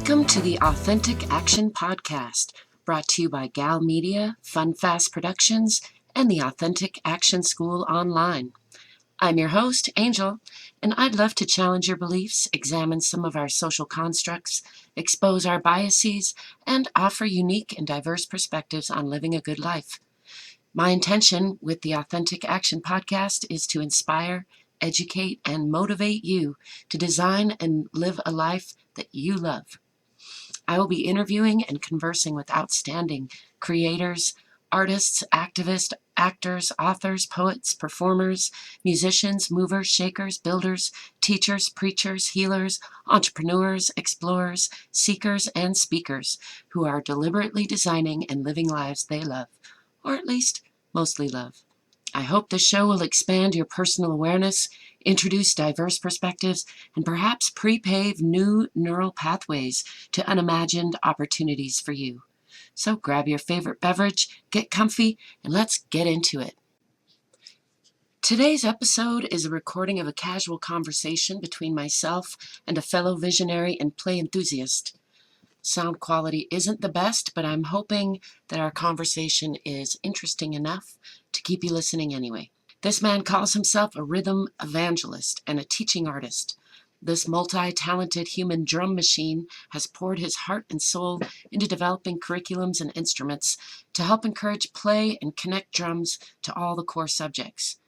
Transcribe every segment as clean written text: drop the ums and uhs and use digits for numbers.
Welcome to the Authentic Action Podcast, brought to you by Gal Media, FunFast Productions, and the Authentic Action School Online. I'm your host, Angel, and I'd love to challenge your beliefs, examine some of our social constructs, expose our biases, and offer unique and diverse perspectives on living a good life. My intention with the Authentic Action Podcast is to inspire, educate, and motivate you to design and live a life that you love. I will be interviewing and conversing with outstanding creators, artists, activists, actors, authors, poets, performers, musicians, movers, shakers, builders, teachers, preachers, healers, entrepreneurs, explorers, seekers, and speakers who are deliberately designing and living lives they love, or at least mostly love. I hope this show will expand your personal awareness, introduce diverse perspectives, and perhaps pre-pave new neural pathways to unimagined opportunities for you. So grab your favorite beverage, get comfy, and let's get into it. Today's episode is a recording of a casual conversation between myself and a fellow visionary and play enthusiast. Sound quality isn't the best, but I'm hoping that our conversation is interesting enough to keep you listening anyway. This man calls himself a rhythm evangelist and a teaching artist. This multi-talented human drum machine has poured his heart and soul into developing curriculums and instruments to help encourage play and connect drums to all the core subjects.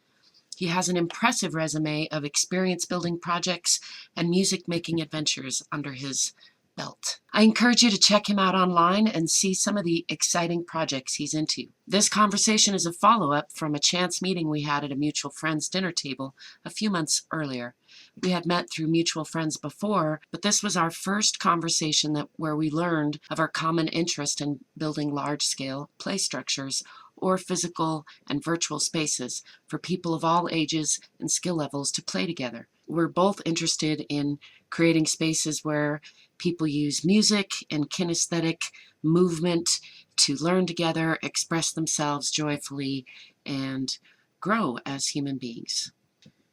He has an impressive resume of experience-building projects and music-making adventures under his belt. I encourage you to check him out online and see some of the exciting projects he's into. This conversation is a follow-up from a chance meeting we had at a mutual friend's dinner table a few months earlier. We had met through mutual friends before, but this was our first conversation where we learned of our common interest in building large-scale play structures or physical and virtual spaces for people of all ages and skill levels to play together. We're both interested in creating spaces where people use music and kinesthetic movement to learn together, express themselves joyfully, and grow as human beings.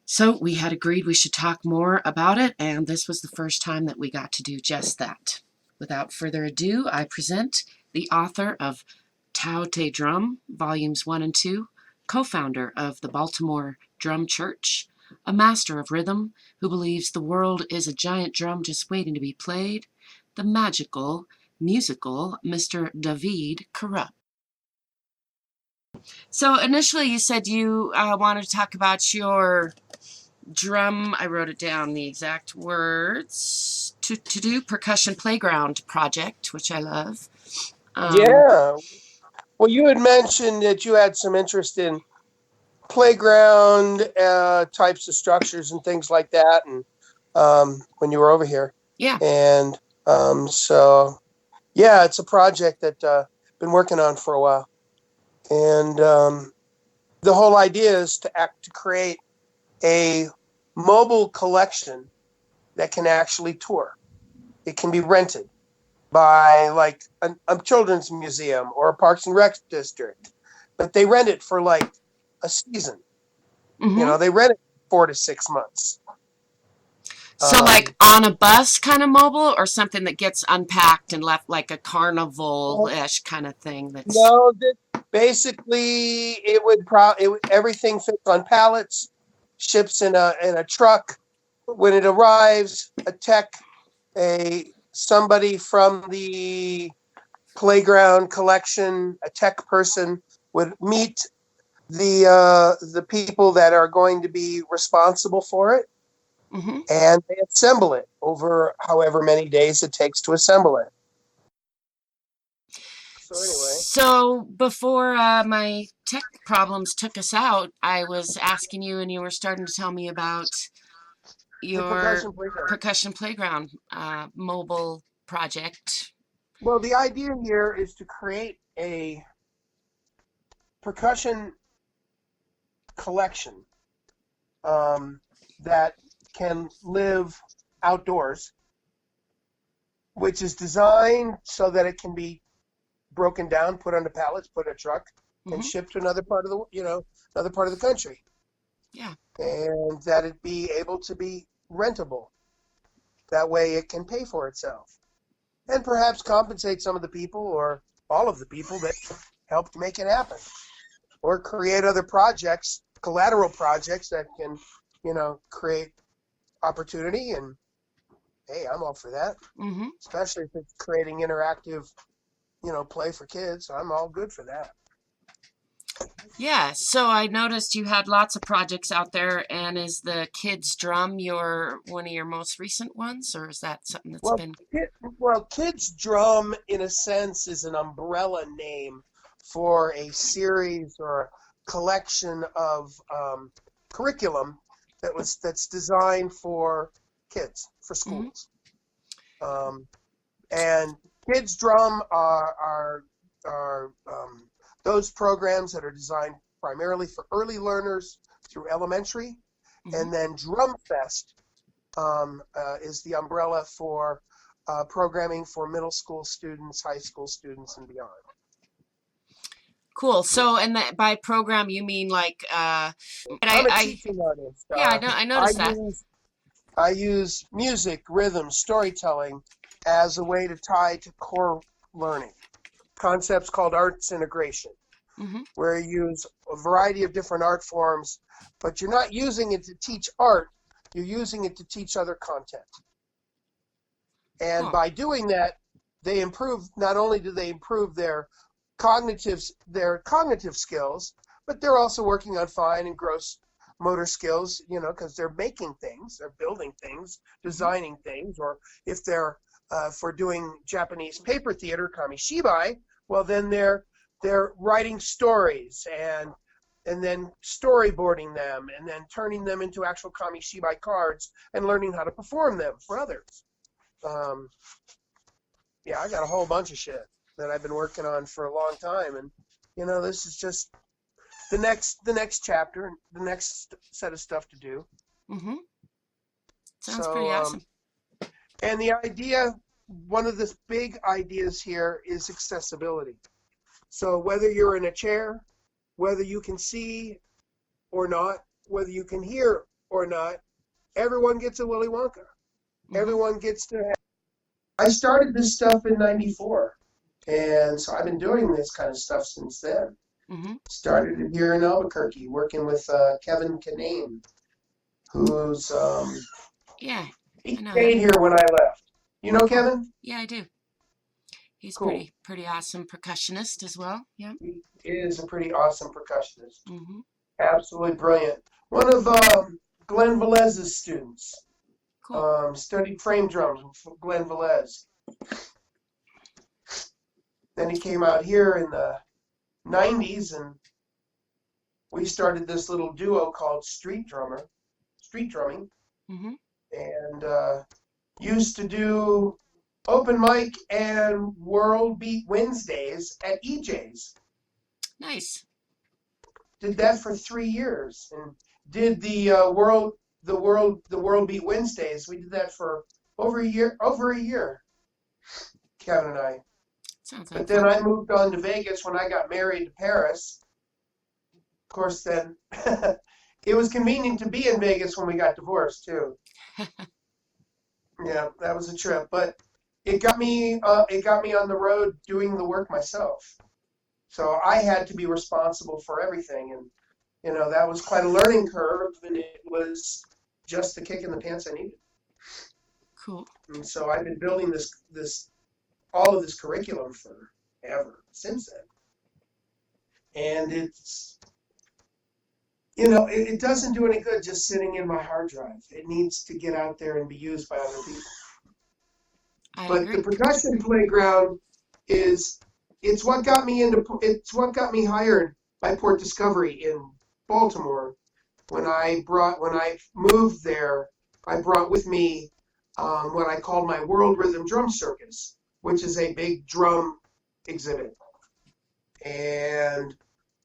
So we had agreed we should talk more about it, and this was the first time that we got to do just that. Without further ado, I present the author of Tao Te Drum, Volumes 1 and 2, co-founder of the Baltimore Drum Church, a master of rhythm who believes the world is a giant drum just waiting to be played, the magical, musical Mr. Daveed Korup. So initially you said you wanted to talk about your drum, I wrote it down, the exact words, to do Percussion Playground Project, which I love. Yeah. Well, you had mentioned that you had some interest in playground types of structures and things like that, and when you were over here. Yeah. And so, yeah, it's a project that I've been working on for a while. And the whole idea is to create a mobile collection that can actually tour. It can be rented by like a children's museum or a Parks and Rec district, but they rent it for like a season. Mm-hmm. You know, they rent it 4 to 6 months. So like on a bus kind of mobile, or something that gets unpacked and left like a carnival-ish kind of thing? No, basically it would everything fits on pallets, ships in a truck. When it arrives, somebody from the playground collection, a tech person would meet the people that are going to be responsible for it, mm-hmm. and they assemble it over however many days it takes to assemble it. So anyway. So before my tech problems took us out, I was asking you, and you were starting to tell me about your Percussion Playground mobile project. Well, the idea here is to create a percussion collection that can live outdoors, which is designed so that it can be broken down, put onto pallets, put in a truck, mm-hmm. and shipped to another part of the country. Yeah. And that it be able to be rentable. That way it can pay for itself. and perhaps compensate some of the people or all of the people that helped make it happen, or create other projects, collateral projects that can, create opportunity. And hey, I'm all for that, Mm-hmm. especially if it's creating interactive, play for kids. I'm all good for that. Yeah, so I noticed you had lots of projects out there, and is the Kids Drum one of your most recent ones, or is that something that's Well, been... Kids Drum, in a sense, is an umbrella name for a series or a collection of curriculum that's designed for kids, for Mm-hmm. schools. And Kids Drum are those programs that are designed primarily for early learners through elementary, Mm-hmm. and then Drum Fest is the umbrella for programming for middle school students, high school students, and beyond. Cool. So, and by program you mean like I'm a teaching artist. Yeah, I noticed that. I use music, rhythm, storytelling as a way to tie to core learning. Concepts called arts integration, Mm-hmm. where you use a variety of different art forms, but you're not using it to teach art, you're using it to teach other content. And Cool. by doing that, they improve, not only do they improve their cognitive skills, but they're also working on fine and gross motor skills, because they're making things, they're building things, designing things, or if they're for doing Japanese paper theater, kamishibai, well then they're writing stories and then storyboarding them and then turning them into actual kamishibai cards and learning how to perform them for others. Yeah, I got a whole bunch of shit that I've been working on for a long time, and this is just the next chapter, the next set of stuff to do. Mm-hmm. Sounds pretty awesome. And the idea, one of the big ideas here is accessibility. So whether you're in a chair, whether you can see or not, whether you can hear or not, everyone gets a Willy Wonka. Mm-hmm. Everyone gets to have. I started this stuff in '94, and so I've been doing this kind of stuff since then. Mm-hmm. Started it here in Albuquerque, working with Kevin Kinane, who's he stayed here when I left. You know Kevin? Yeah, I do. He's cool. pretty awesome percussionist as well. Yeah. He is a pretty awesome percussionist. Mm-hmm. Absolutely brilliant. One of Glenn Velez's students. Cool. Studied frame drums with Glenn Velez. Then he came out here in the '90s, and we started this little duo called Street Drumming, mm-hmm. and used to do open mic and World Beat Wednesdays at EJ's. Nice. Did that for 3 years, and did the World Beat Wednesdays. We did that for over a year. Kevin and I. Sounds like but then fun. I moved on to Vegas when I got married to Paris. Of course, then it was convenient to be in Vegas when we got divorced too. Yeah, that was a trip, but it got me on the road doing the work myself. So I had to be responsible for everything, and that was quite a learning curve, and it was just the kick in the pants I needed. Cool. And so I've been building all of this curriculum forever since then. And it's, it doesn't do any good just sitting in my hard drive. It needs to get out there and be used by other people. I agree. The Percussion Playground it's what got me hired by Port Discovery in Baltimore. When I moved there, I brought with me what I called my World Rhythm Drum Circus, which is a big drum exhibit. And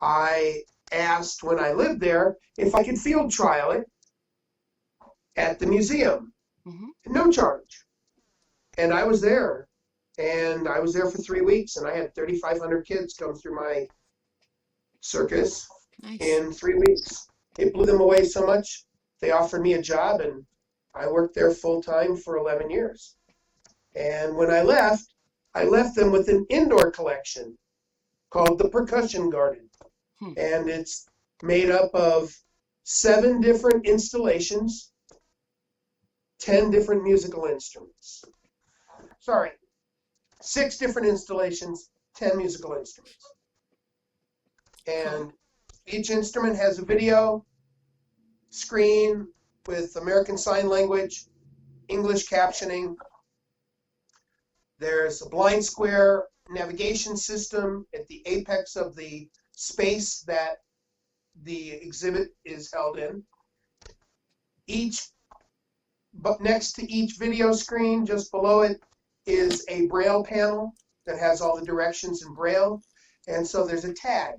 I asked when I lived there if I could field trial it at the museum. Mm-hmm. No charge. And I was there. And I was there for 3 weeks, and I had 3,500 kids come through my circus. Nice. In 3 weeks. It blew them away so much, they offered me a job, and I worked there full time for 11 years. And when I left, I left them with an indoor collection called the Percussion Garden. And it's made up of 7 different installations, 10 different musical instruments. Sorry, 6 different installations, 10 musical instruments. And each instrument has a video screen with American Sign Language, English captioning. There's a blind square navigation system at the apex of the space that the exhibit is held in. But next to each video screen, just below it, is a Braille panel that has all the directions in Braille. And so there's a tag,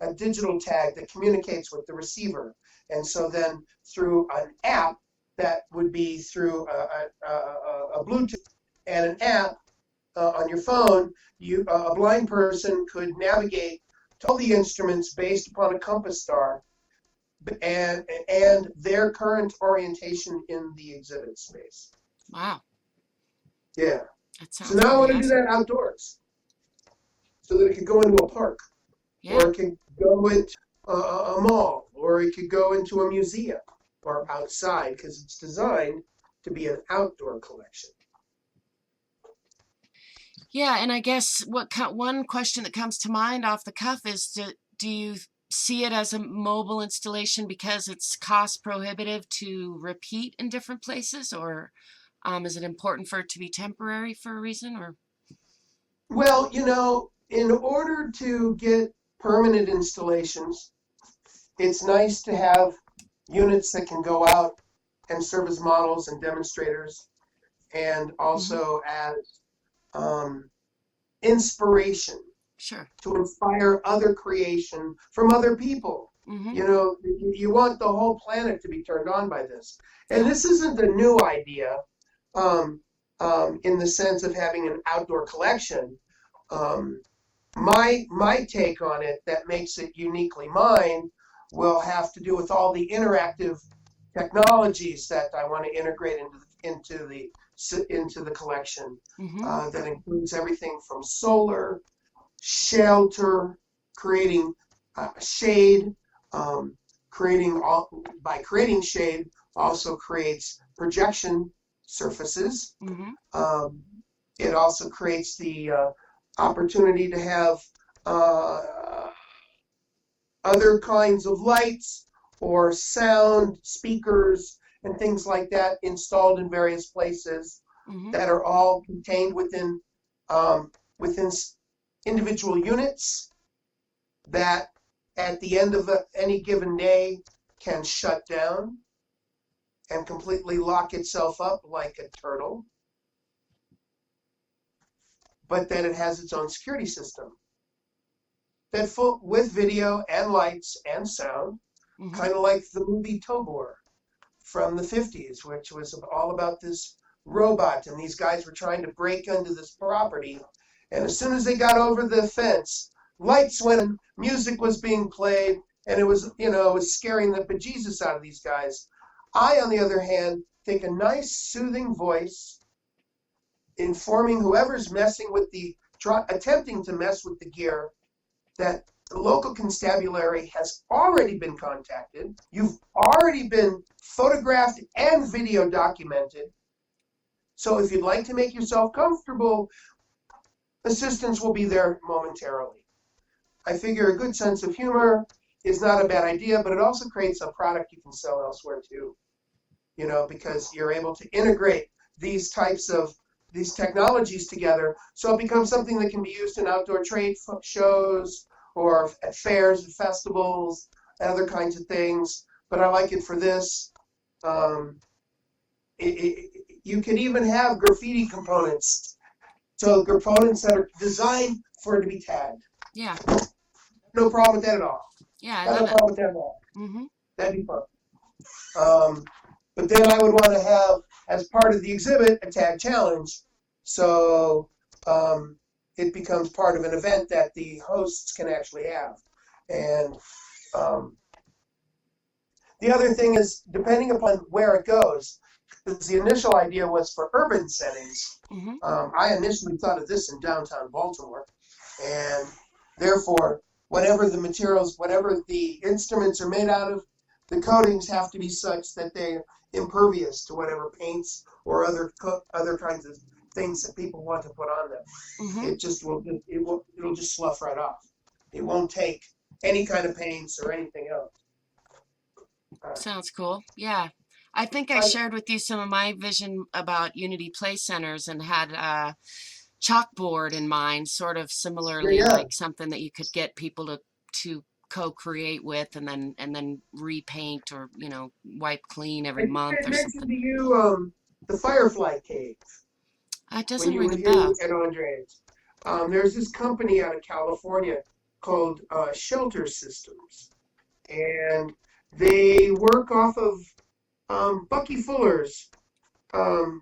a digital tag that communicates with the receiver. And so then through an app, that would be through a Bluetooth and an app on your phone, a blind person could navigate to all the instruments based upon a compass star and their current orientation in the exhibit space. Wow. Yeah. So now I want to do that outdoors so that it could go into a park, or it could go into a mall, or it could go into a museum or outside, because it's designed to be an outdoor collection. Yeah, and I guess one question that comes to mind off the cuff is, do you see it as a mobile installation because it's cost prohibitive to repeat in different places, or is it important for it to be temporary for a reason? Or well, in order to get permanent installations, it's nice to have units that can go out and serve as models and demonstrators, and also as inspiration. Sure. To inspire other creation from other people. You want the whole planet to be turned on by this. And this isn't a new idea in the sense of having an outdoor collection. My take on it that makes it uniquely mine will have to do with all the interactive technologies that I want to integrate into the collection. That includes everything from solar, shelter, creating shade, by creating shade also creates projection surfaces. It also creates the opportunity to have other kinds of lights or sound speakers and things like that installed in various places that are all contained within individual units that at the end of any given day can shut down and completely lock itself up like a turtle, but then it has its own security system that with video and lights and sound, kind of like the movie Tobor from the 50s, which was all about this robot, and these guys were trying to break into this property. And as soon as they got over the fence, lights went and music was being played, and it was scaring the bejesus out of these guys. I, on the other hand, think a nice, soothing voice informing whoever's attempting to mess with the gear that the local constabulary has already been contacted. You've already been photographed and video documented. So if you'd like to make yourself comfortable, assistance will be there momentarily. I figure a good sense of humor is not a bad idea, but it also creates a product you can sell elsewhere too. Because you're able to integrate these technologies together, so it becomes something that can be used in outdoor trade shows or at fairs and festivals and other kinds of things. But I like it for this. You can even have graffiti components. So components that are designed for it to be tagged. Yeah. No problem with that at all. Yeah, no problem with that at all. That'd be fun. But then I would want to have, as part of the exhibit, a tag challenge. So it becomes part of an event that the hosts can actually have. And The other thing is, depending upon where it goes, because the initial idea was for urban settings. Mm-hmm. I initially thought of this in downtown Baltimore, and therefore, whatever the materials, whatever the instruments are made out of, the coatings have to be such that they're impervious to whatever paints or other kinds of things that people want to put on them. Mm-hmm. It'll just slough right off. It won't take any kind of paints or anything else. Sounds cool. Yeah. I think I shared with you some of my vision about Unity Play Centers and had a chalkboard in mind, sort of similarly Yeah. like something that you could get people to co-create with and then repaint or, wipe clean every month I or mentioned something. to you the Firefly Cave It when doesn't you ring were a here bell. at Andre's. There's this company out of California called Shelter Systems, and they work off of Bucky Fuller's, a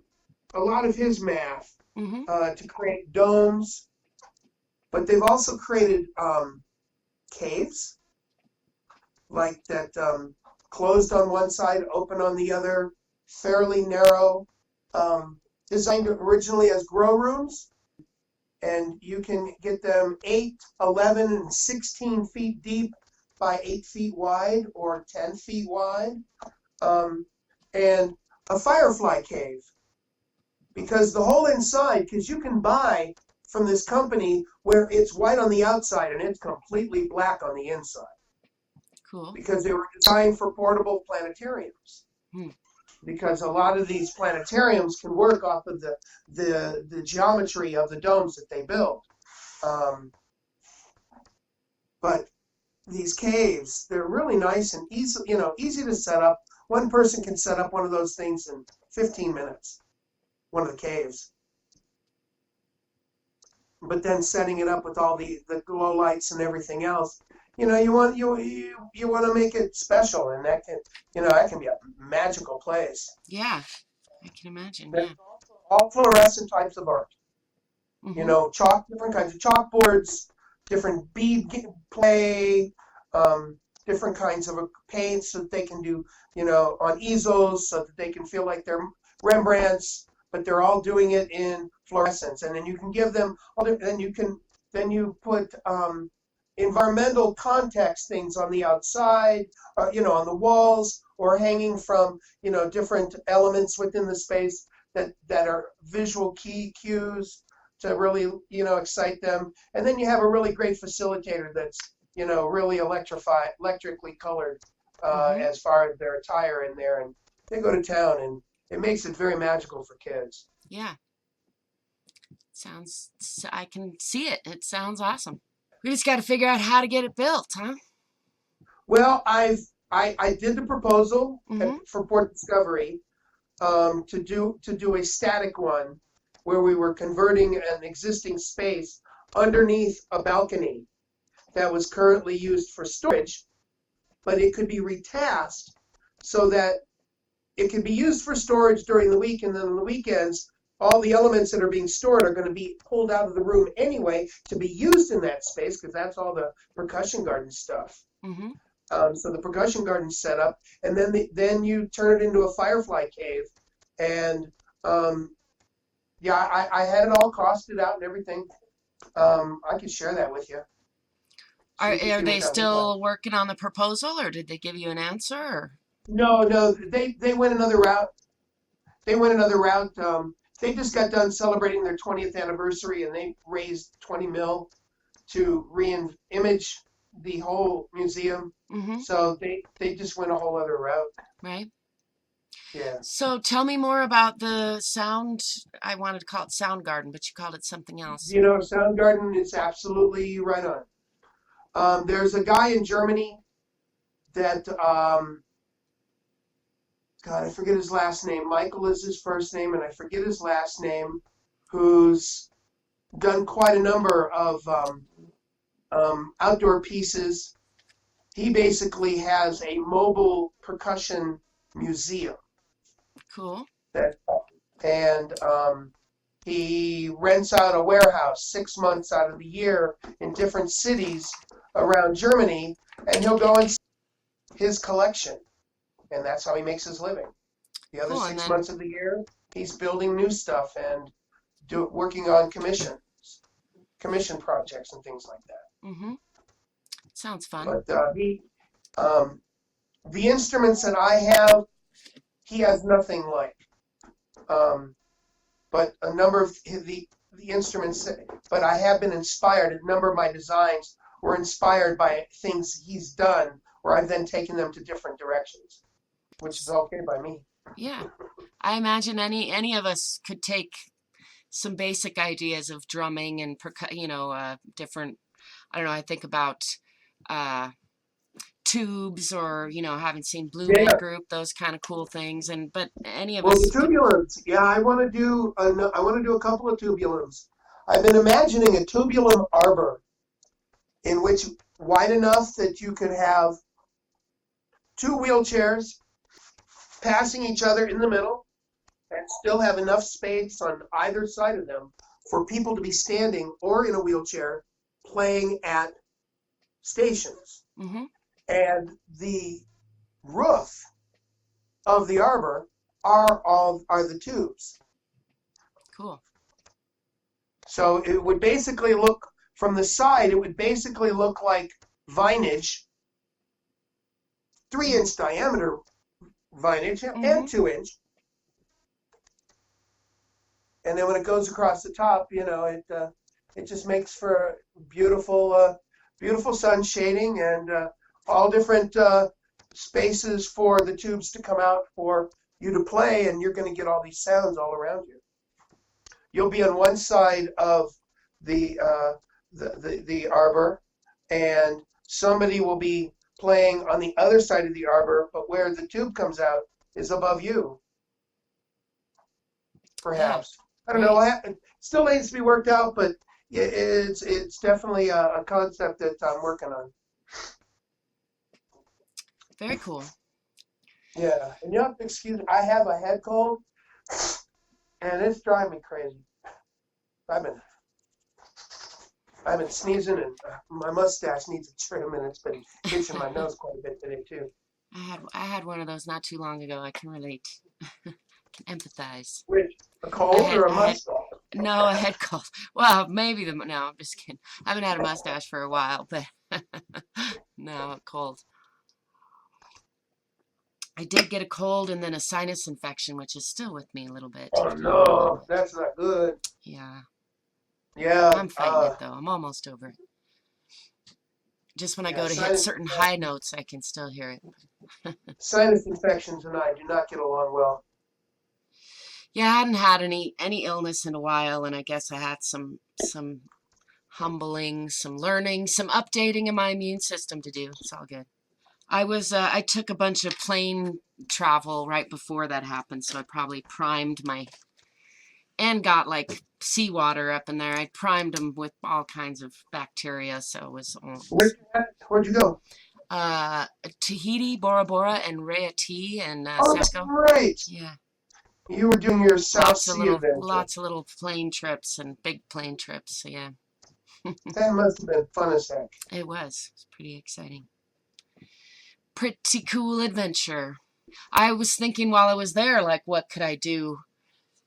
lot of his math Mm-hmm. to create domes, but they've also created caves like that, closed on one side, open on the other, fairly narrow, designed originally as grow rooms. And you can get them 8, 11, and 16 feet deep by 8 feet wide or 10 feet wide. And a firefly cave. Because the whole inside, because you can buy from this company where it's white on the outside and it's completely black on the inside. Cool. Because they were designed for portable planetariums. Because a lot of these planetariums can work off of the geometry of the domes that they build. But these caves, they're really nice and easy to set up. One person can set up one of those things in 15 minutes, one of the caves. But then setting it up with all the glow lights and everything else, you want to make it special, and that can be a magical place. Yeah, I can imagine. There's Yeah. also all fluorescent types of art. Mm-hmm. Different kinds of chalkboards, different bead play, different kinds of paints that they can do, on easels so that they can feel like they're Rembrandts, but they're all doing it in fluorescence. And then you can give them, then you put environmental context things on the outside, on the walls, or hanging from, different elements within the space that are visual cues to really, excite them. And then you have a really great facilitator that's, really electrically colored as far as their attire in there. And they go to town, and it makes it very magical for kids. Yeah. I can see it. It sounds awesome. We just got to figure out how to get it built, huh? Well, I did the proposal for Port Discovery to do a static one where we were converting an existing space underneath a balcony that was currently used for storage, but it could be retasked so that it could be used for storage during the week, and then on the weekends, all the elements that are being stored are going to be pulled out of the room anyway to be used in that space, because that's all the percussion garden stuff. Mm-hmm. So the percussion garden's set up, and then you turn it into a firefly cave, and I had it all costed out and everything. I could share that with you. Are they still working on the proposal, or did they give you an answer? Or? No, they went another route. They just got done celebrating their 20th anniversary, and they raised 20 mil to re-image the whole museum. Mm-hmm. So they just went a whole other route. Right. Yeah. So tell me more about the sound. I wanted to call it Sound Garden, but you called it something else. Sound Garden is absolutely right on. There's a guy in Germany that, God, I forget his last name. Michael is his first name, and I forget his last name, who's done quite a number of outdoor pieces. He basically has a mobile percussion museum. Cool. And he rents out a warehouse 6 months out of the year in different cities around Germany, and he'll go and see his collection. and that's how he makes his living. The other Cool. And 6 then, months of the year, he's building new stuff and working on commission projects and things like that. mm-hmm. Sounds fun. But the instruments that I have, he has nothing like. But a number of the instruments, but I have been inspired. A number of my designs were inspired by things he's done, where I've then taken them to different directions, which is okay by me. Yeah. I imagine any of us could take some basic ideas of drumming and different, I don't know, I think about tubes or, having seen Blue Man Yeah. Group, those kind of cool things. But any of Well, the us could, tubulums. Yeah, I want to do a couple of tubulums. I've been imagining a tubulum arbor in which wide enough that you could have two wheelchairs passing each other in the middle and still have enough space on either side of them for people to be standing or in a wheelchair playing at stations. mm-hmm. And the roof of the arbor are the tubes. Cool. So it would basically look from the side, it would basically look like vinage, 3-inch diameter vinage Mm-hmm. and 2-inch. And then when it goes across the top, it just makes for beautiful sun shading and all different spaces for the tubes to come out for you to play, and you're going to get all these sounds all around you. You'll be on one side of the arbor, and somebody will be playing on the other side of the arbor, but where the tube comes out is above you, perhaps. I don't know. It still needs to be worked out, but it's definitely a concept that I'm working on. Very cool. Yeah, and you have to excuse me. I have a head cold, and it's driving me crazy. I've been sneezing, and my mustache needs a trim, and it's been itching my nose quite a bit today too. I had one of those not too long ago. I can relate. Can empathize. Which, a cold or a mustache? No, a head cold. Well, maybe no, I'm just kidding. I haven't had a mustache for a while, but no, a cold. I did get a cold and then a sinus infection, which is still with me a little bit. Oh no, that's not good. Yeah. Yeah. I'm fighting it though. I'm almost over it. Just when I go to hit certain high notes, I can still hear it. Sinus infections and I do not get along well. Yeah, I hadn't had any illness in a while, and I guess I had some humbling, some learning, some updating of my immune system to do. It's all good. I took a bunch of plane travel right before that happened, so I probably primed and got like seawater up in there. I primed them with all kinds of bacteria, so it was. Where'd you go? Tahiti, Bora Bora, and Raiatea, and that's Seco. great. Yeah. You were doing your South Sea adventure. Lots of little plane trips and big plane trips. So yeah. That must have been fun as heck. It was. It was pretty exciting. Pretty cool adventure. I was thinking while I was there, like, what could I do?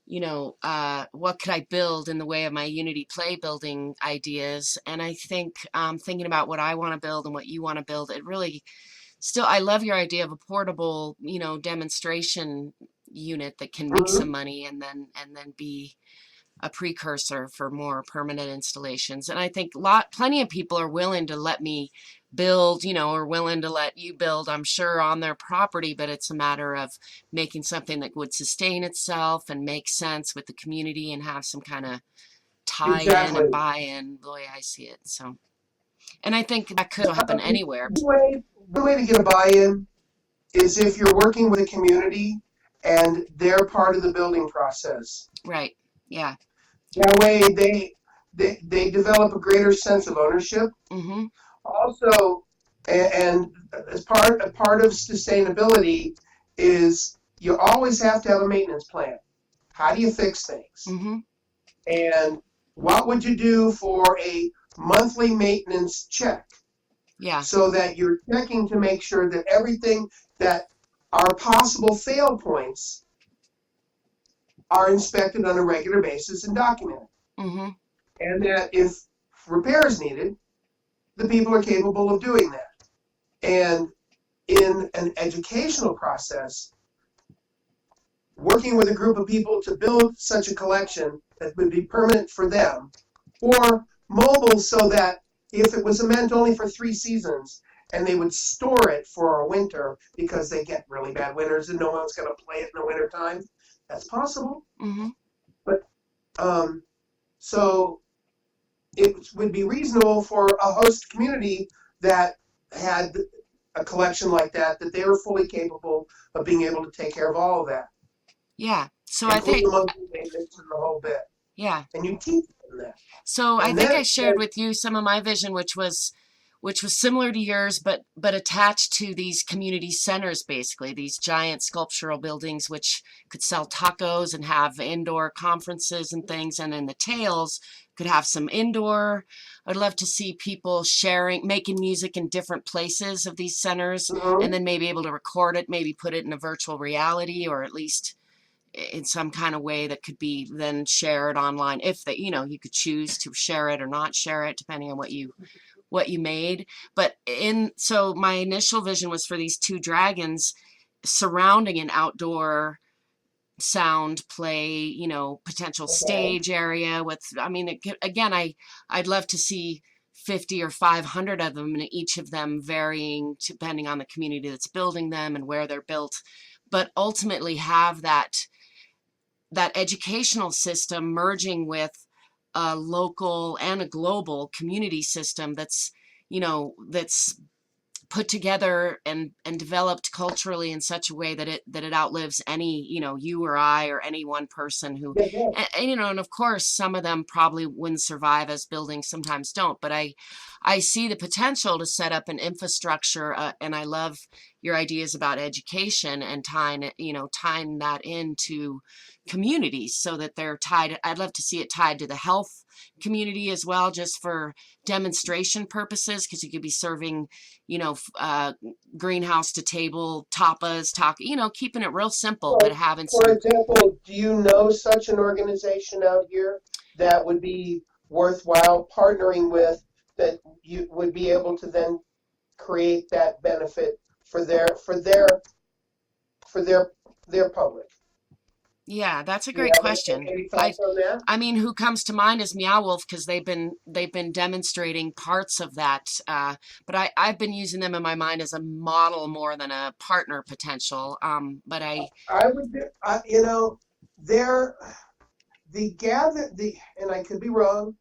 What could I build in the way of my Unity play building ideas? And I think thinking about what I want to build and what you want to build, it really still, I love your idea of a portable, demonstration unit that can make some money and then be a precursor for more permanent installations. And I think plenty of people are willing to let me build, or willing to let you build, I'm sure, on their property, but it's a matter of making something that would sustain itself and make sense with the community and have some kind of tie-in and buy-in, the way I see it. So, and I think that could happen anywhere. The way to get a buy-in is if you're working with a community and they're part of the building process. Right. Yeah. That way they develop a greater sense of ownership. Mm-hmm. Also, and as part of sustainability is you always have to have a maintenance plan. How do you fix things? Mm-hmm. And what would you do for a monthly maintenance check? Yeah. So that you're checking to make sure that everything that our possible fail points are inspected on a regular basis and documented. Mm-hmm. And that if repair is needed, the people are capable of doing that. And in an educational process, working with a group of people to build such a collection that would be permanent for them, or mobile so that if it was meant only for 3 seasons and they would store it for a winter because they get really bad winters and no one's going to play it in the winter time, that's possible. Mm-hmm. But so it would be reasonable for a host community that had a collection like that they were fully capable of being able to take care of all of that. Yeah. So I Include think, the monthly maintenance and the whole bit. yeah. And you teach them that. So I And think I then, shared with you some of my vision, which was similar to yours, but attached to these community centers, basically these giant sculptural buildings, which could sell tacos and have indoor conferences and things, and then the tails could have some indoor. I'd love to see people sharing, making music in different places of these centers, and then maybe able to record it, maybe put it in a virtual reality, or at least in some kind of way that could be then shared online, if they, you could choose to share it or not share it depending on what you made. But so my initial vision was for these 2 dragons surrounding an outdoor sound play, potential stage area with, again, I'd love to see 50 or 500 of them, and each of them varying depending on the community that's building them and where they're built, but ultimately have that educational system merging with a local and a global community system that's put together and developed culturally in such a way that it outlives any, you or I or any one person who, and of course some of them probably wouldn't survive as buildings, sometimes don't, but I see the potential to set up an infrastructure, and I love your ideas about education and tying that into communities so that they're tied. I'd love to see it tied to the health community as well, just for demonstration purposes, because you could be serving, greenhouse to table tapas, keeping it real simple, but having for example, do you know such an organization out here that would be worthwhile partnering with, that you would be able to then create that benefit for their public? Yeah, that's a great question. Any thoughts on that? Who comes to mind is Meow Wolf, because they've been demonstrating parts of that. But I've been using them in my mind as a model more than a partner potential. But I would, they're and I could be wrong,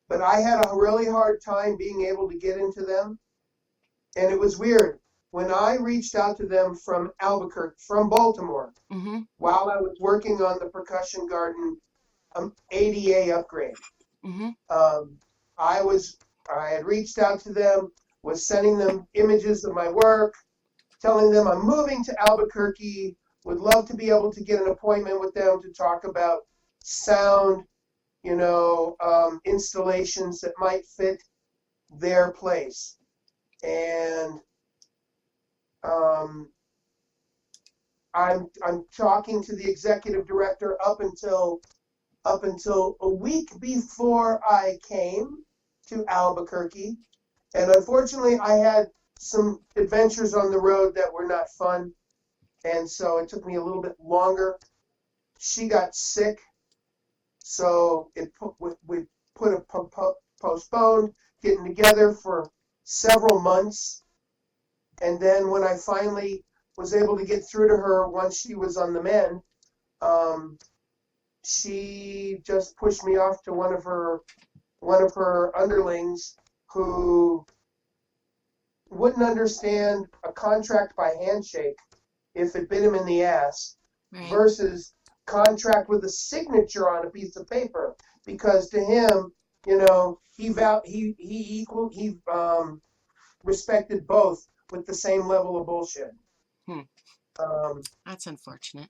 but I had a really hard time being able to get into them, and it was weird. When I reached out to them from Baltimore, mm-hmm. while I was working on the Percussion Garden ADA upgrade, mm-hmm. I had reached out to them, was sending them images of my work, telling them I'm moving to Albuquerque, would love to be able to get an appointment with them to talk about sound, installations that might fit their place. And I'm talking to the executive director up until a week before I came to Albuquerque, and unfortunately I had some adventures on the road that were not fun, and so it took me a little bit longer. She got sick, so we postponed getting together for several months. And then when I finally was able to get through to her once she was on the mend, she just pushed me off to one of her underlings, who wouldn't understand a contract by handshake if it bit him in the ass, right, versus contract with a signature on a piece of paper, because to him, he respected both with the same level of bullshit. That's unfortunate.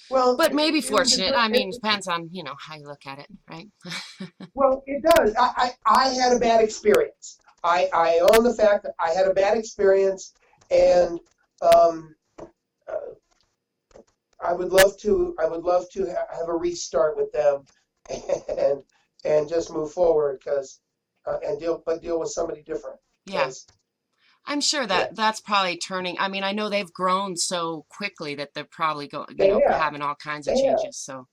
Well, but maybe fortunate. It depends on how you look at it, right? Well, it does. I had a bad experience. I own the fact that I had a bad experience, and I would love to. I would love to have a restart with them, and just move forward because and deal with somebody different Yeah. because I'm sure yeah, that that's probably turning. I mean, I know they've grown so quickly that they're probably they have, having all kinds of they have. changes. So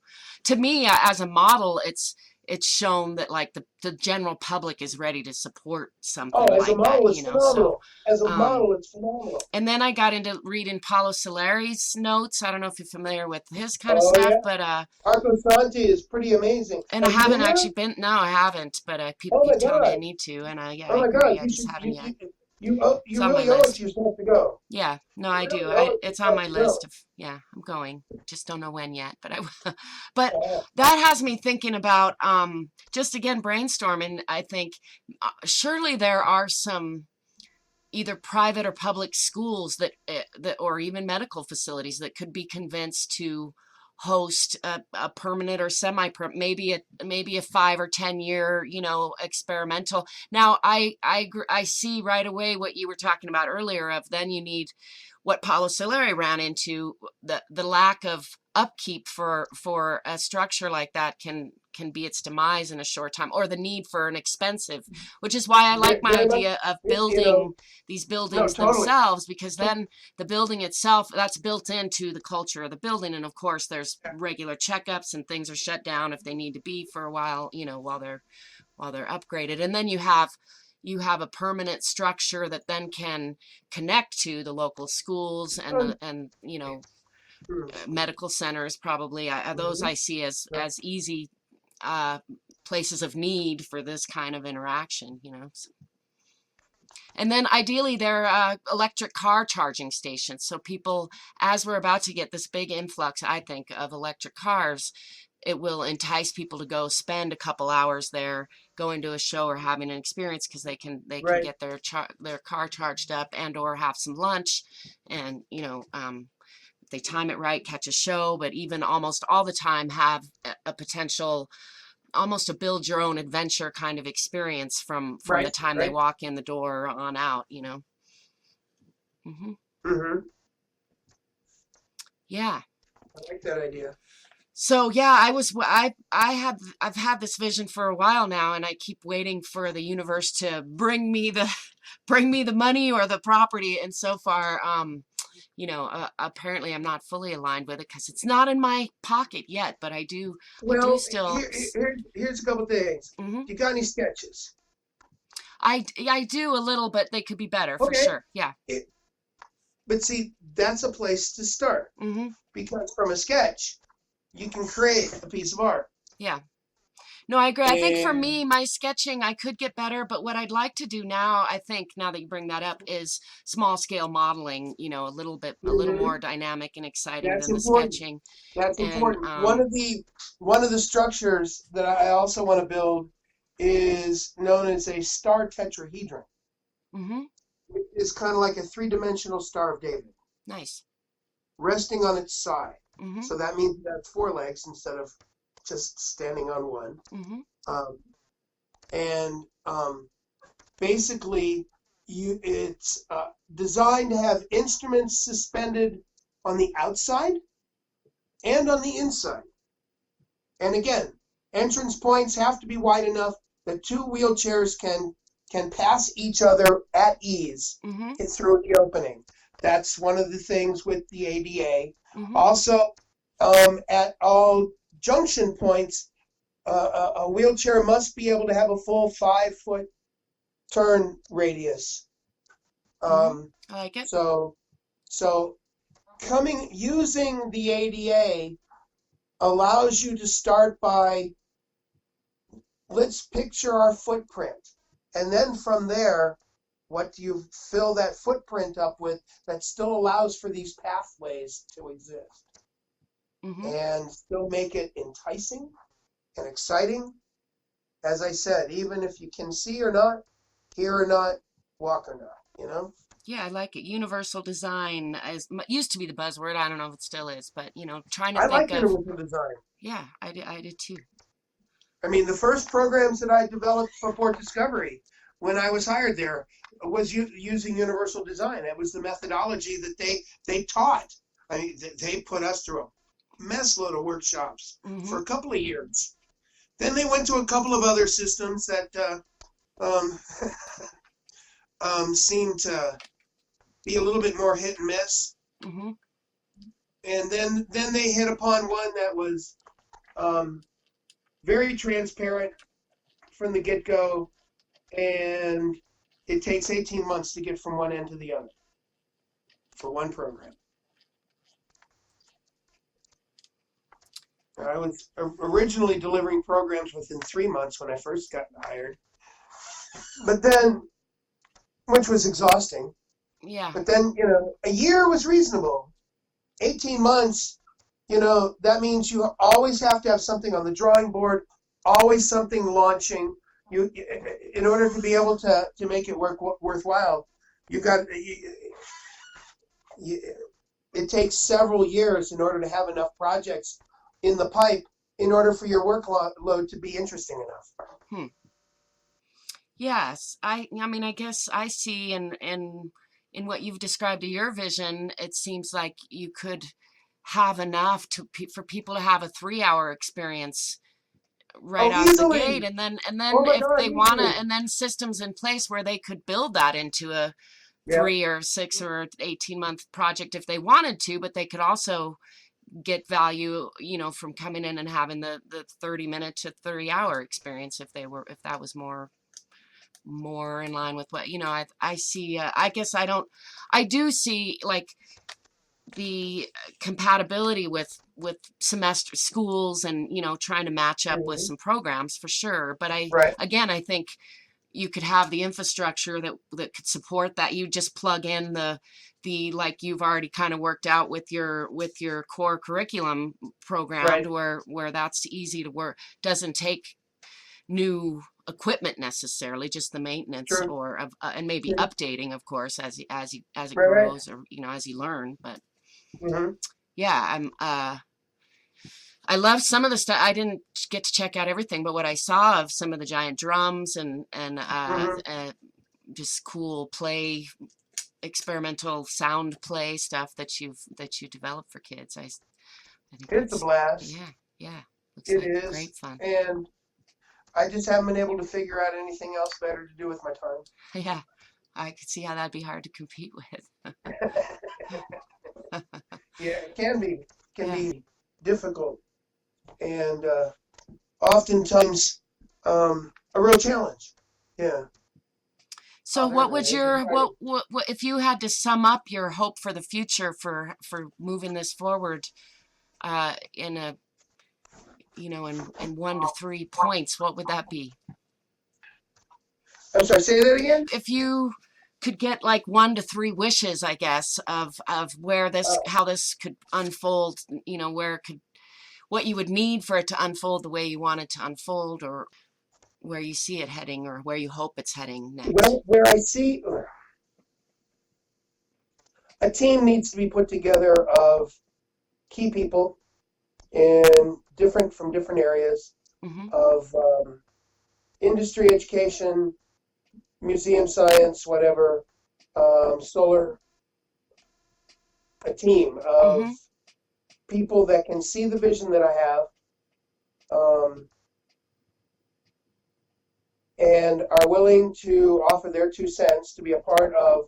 to me, as a model, it's shown that like the general public is ready to support Oh, something as a like that, model, it's so phenomenal. As a um model, it's phenomenal. and then I got into reading Paulo Soleri's notes. I don't know if you're familiar with his kind of Oh stuff, yeah, but Arco Santi is pretty amazing. and I Have you haven't been there? actually been. No, I haven't, but people Oh my keep telling me I God. need to, and yeah, Oh I my agree. God. I You just should. haven't yet. It's You on my really owe it list. to yourself to go. Yeah, no, You I do. really owe it to It's on yourself my to list go. of, yeah, I'm going. Just don't know when yet, but I will. But Uh, that has me thinking about just again brainstorming. I think surely there are some either private or public schools that or even medical facilities that could be convinced to host a permanent or semi maybe a 5 or 10 year experimental. Now I see right away what you were talking about earlier of then you need what Paulo Soleri ran into, the lack of upkeep for a structure like that can be its demise in a short time, or the need for an expensive, which is why I like very, my very much. idea of You know. building these No, buildings totally. themselves, because then the building itself, that's built into the culture of the building. And of course there's regular checkups and things are shut down if they need to be for a while, while they're upgraded. And then you have a permanent structure that then can connect to the local schools and Um, medical centers probably. Those mhm. I see as easy uh, places of need for this kind of interaction. And then ideally they're electric car charging stations. So people, as we're about to get this big influx, I think, of electric cars, it will entice people to go spend a couple hours there, going to a show or having an experience, because they can Right. get their car charged up and or have some lunch, and if they time it right, catch a show, but even almost all the time have a potential, almost a build your own adventure kind of experience from the Right. time they Right. walk in the door on out. hmm Mm-hmm. Yeah. I like that idea. So yeah, I've had this vision for a while now, and I keep waiting for the universe to bring me the money or the property. And so far, apparently I'm not fully aligned with it because it's not in my pocket yet. But I do Well, still. here's a couple things. hmm You got any sketches? I do a little, but they could be better for Okay. sure. Yeah. It, but see, that's a place to start hmm because from a sketch, you can create a piece of art. Yeah. No, I agree. I think for And me, my sketching, I could get better, but what I'd like to do now, I think, now that you bring that up, is small scale modeling, a little more mhm, dynamic and exciting that's than the important. sketching. That's And important. One of the structures that I also want to build is known as a star tetrahedron. hmm It's kind of like a three-dimensional Star of David, nice. resting on its side. hmm So that means it has four legs instead of just standing on one. hmm Um, and basically, it's designed to have instruments suspended on the outside and on the inside. And again, entrance points have to be wide enough that two wheelchairs can pass each other at ease hmm through the opening. That's one of the things with the ADA. hmm Also, at all junction points, a wheelchair must be able to have a full 5 foot turn radius. hmm Um, I like it. so, so using the ADA allows you to start by, let's picture our footprint. And then from there, what do you fill that footprint up with that still allows for these pathways to exist hmm and still make it enticing and exciting? As I said, even if you can see or not, hear or not, walk or not. Yeah, I like it. Universal design used to be the buzzword. I don't know if it still is, but trying to I think like of. universal design. Yeah, I did too. I mean, the first programs that I developed for Port Discovery when I was hired there was using universal design. That was the methodology that they taught. I mean, they put us through a mess load of workshops Mm-hmm. for a couple of years. Then they went to a couple of other systems that um, seemed to be a little bit more hit and miss. Mm-hmm. And then they hit upon one that was very transparent from the get-go, and it takes 18 months to get from one end to the other for one program. I was originally delivering programs within 3 months when I first got hired, but then, which was exhausting. Yeah. But then, a year was reasonable. 18 months, that means you always have to have something on the drawing board, always something launching. You, in order to be able to make it worthwhile, you've got. It takes several years in order to have enough projects in the pipe in order for your workload to be interesting enough. Yes. I mean, I guess I see in what you've described of your vision, it seems like you could have enough for people to have a 3-hour experience right Oh, out the easily. gate, and then Oh my if God, they wanna, easily. and then systems in place where they could build that into a Yeah, 3 or 6 or 18-month project if they wanted to, but they could also get value, from coming in and having the 30-minute to 30-hour experience if that was more in line with what I see. I guess I do see like the compatibility with semester schools and trying to match up with some programs for sure, but right. I think you could have the infrastructure that could support that. You just plug in the like you've already kind of worked out with your core curriculum programmed, Right. where that's easy to work, doesn't take new equipment necessarily, just the maintenance True. or and maybe True. updating, of course, as it Right. Right. grows, or as you learn. But Mm-hmm. yeah, I love some of the stuff. I didn't get to check out everything, but what I saw of some of the giant drums and Mm-hmm. just cool experimental sound play stuff that you developed for kids. I think It's a that's, blast. yeah, looks It like is. great fun. And I just haven't been able to figure out anything else better to do with my time. Yeah, I could see how that'd be hard to compete with. Yeah, it can be. Can Yeah. be difficult and oftentimes a real challenge. Yeah. So what would As you're your writing. what if you had to sum up your hope for the future for moving this forward in a in 1 to 3 points, what would that be? I'm sorry, say that again? If you could get like 1 to 3 wishes, I guess, of where how this could unfold, where it could, what you would need for it to unfold the way you want it to unfold, or where you see it heading, or where you hope it's heading next. Well, where I see a team needs to be put together of key people from different areas Mm-hmm. of industry, education, museum science, whatever, solar, a team of Mm-hmm. people that can see the vision that I have, and are willing to offer their 2 cents to be a part of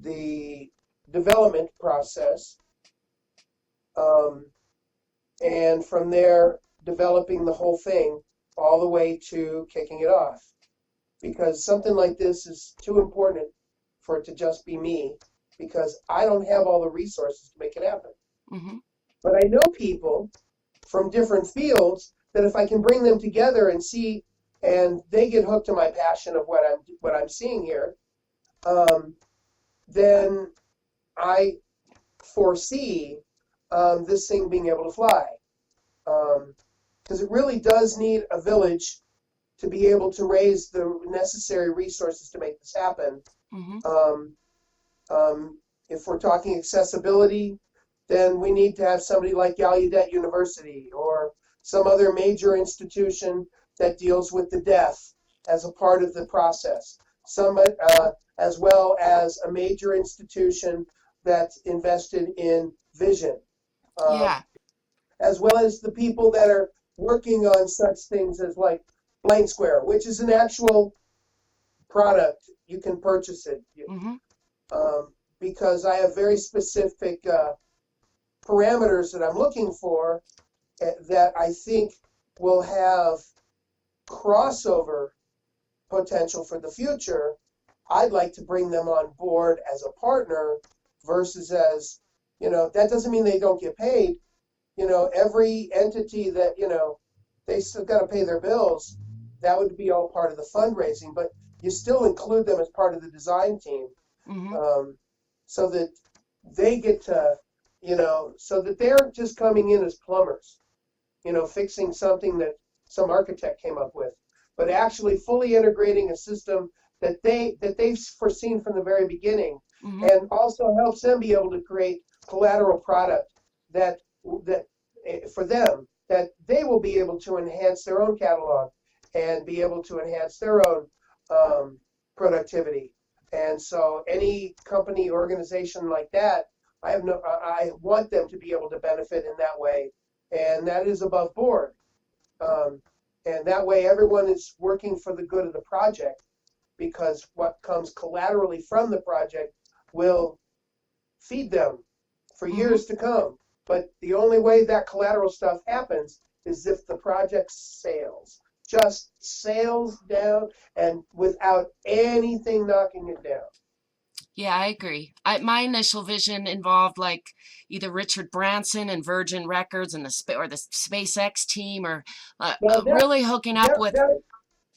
the development process, and from there developing the whole thing all the way to kicking it off. Because something like this is too important for it to just be me, because I don't have all the resources to make it happen. Mm-hmm. But I know people from different fields that if I can bring them together and see, and they get hooked to my passion of what I'm seeing here, then I foresee this thing being able to fly. Because it really does need a village to be able to raise the necessary resources to make this happen. Mm-hmm. If we're talking accessibility, then we need to have somebody like Gallaudet University or some other major institution that deals with the deaf as a part of the process. As well as a major institution that's invested in vision. Yeah. as well as the people that are working on such things as like Blank Square, which is an actual product. You can purchase it. Mm-hmm. Because I have very specific parameters that I'm looking for that I think will have crossover potential for the future. I'd like to bring them on board as a partner versus as, that doesn't mean they don't get paid. Every entity that, they still got to pay their bills. That would be all part of the fundraising, but you still include them as part of the design team. Mm-hmm. So that they get to, so that they aren't just coming in as plumbers, fixing something that some architect came up with, but actually fully integrating a system that they've foreseen from the very beginning, Mm-hmm. and also helps them be able to create collateral product that for them that they will be able to enhance their own catalog and be able to enhance their own productivity. And so any company, organization like that, I want them to be able to benefit in that way, and that is above board. And that way everyone is working for the good of the project, because what comes collaterally from the project will feed them for Mm-hmm. years to come. But the only way that collateral stuff happens is if the project just sails down and without anything knocking it down. Yeah, I agree. My initial vision involved like either Richard Branson and Virgin Records and the SpaceX team, or Now really hooking up that, that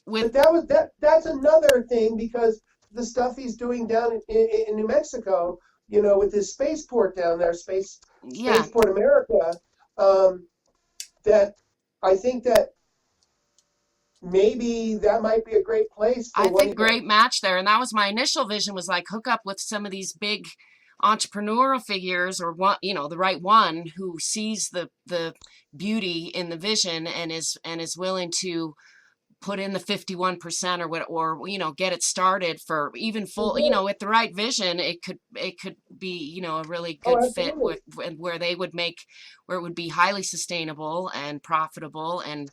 with. but that's another thing, because the stuff he's doing down in New Mexico, with his spaceport down there, Yeah, Spaceport America, that I think that maybe that might be a great place for I what think great match there, and that was my initial vision, was like hook up with some of these big entrepreneurial figures, or one, the right one who sees the beauty in the vision and is willing to put in the 51% or what, or get it started for even full, with the right vision. It could be, a really Oh, good fit absolutely. where they would make, where it would be highly sustainable and profitable, and